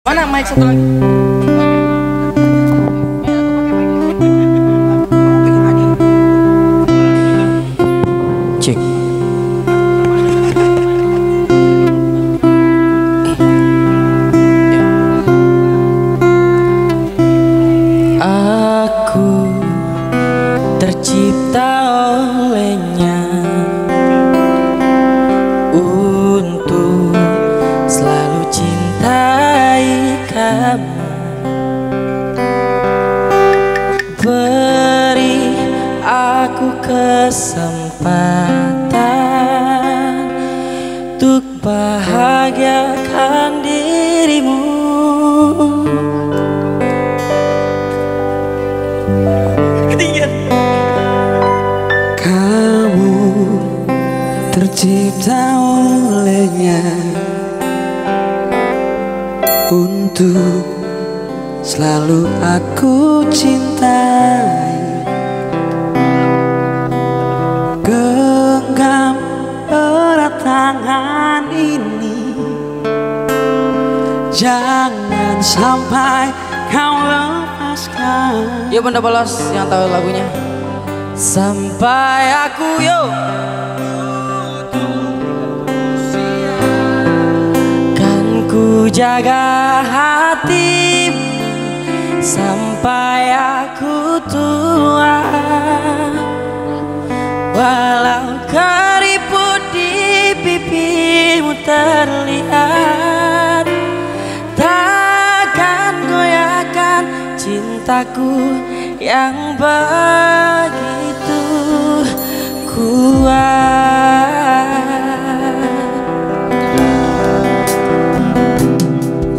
Mana mic satu lagi? Cek. Aku tercipta olehnya untuk selalu cintai kamu. Beri aku kesempatan untuk bahagiakan dirimu. Ketinggian. Kamu tercipta olehnya untuk selalu aku cintai. Genggam erat tangan ini, jangan sampai kau lepaskan. Yuk Bunda Polos yang tahu lagunya. Sampai aku yo kan ku jaga hatimu sampai aku tua. Walau keriput di pipimu terlihat, takkan goyahkan cintaku yang begitu kuat.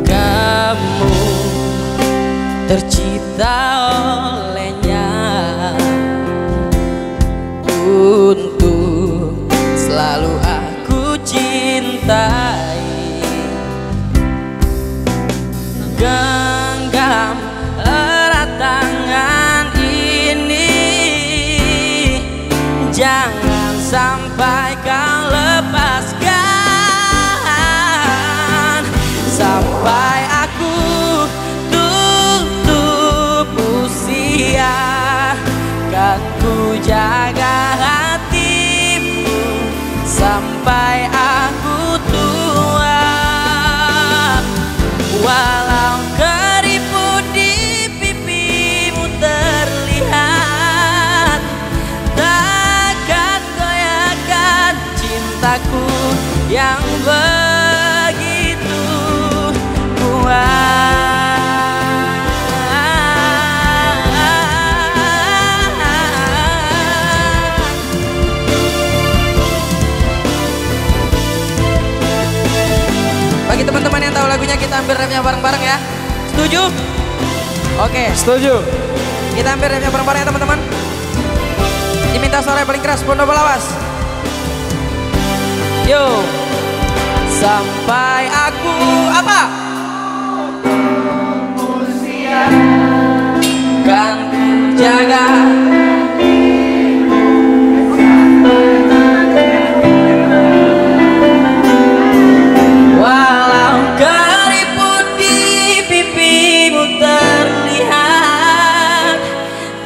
Kamu tercipta olehnya untuk selalu aku cintai. Genggam erat tangan ini, jangan sampai kau lepaskan. Sampai aku tutup usia, kan ku jaga hatimu sampai aku tua. Walau keriput di pipimu terlihat, takkan goyahkan cintaku yang begitu kuat. Bagi teman-teman yang tahu lagunya, kita ambil remnya bareng-bareng ya. Setuju? Oke. Setuju. Kita ambil remnya bareng-bareng ya teman-teman. Diminta suara yang paling keras, Bunda Balawas. Yo. Sampai aku apa? Kan ku jaga walau keriput di pipimu terlihat,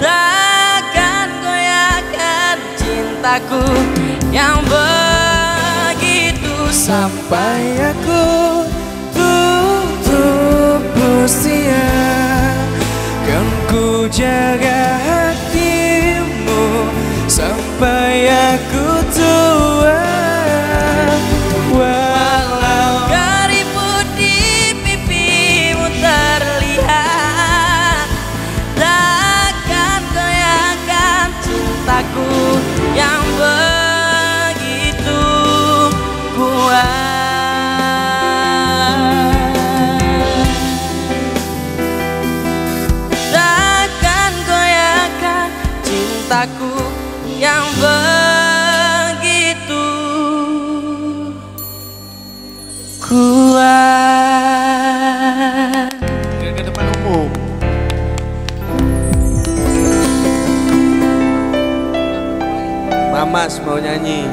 takkan goyahkan cintaku yang begitu. Sampai aku tutup usia, kan ku jaga hatimu sampai aku tua. Walau keriput di pipimu terlihat, takkan goyahkan cintaku yang begitu kuat. Takkan goyahkan cintaku yang begitu kuat. Ke depan umum. Mamas mau nyanyi.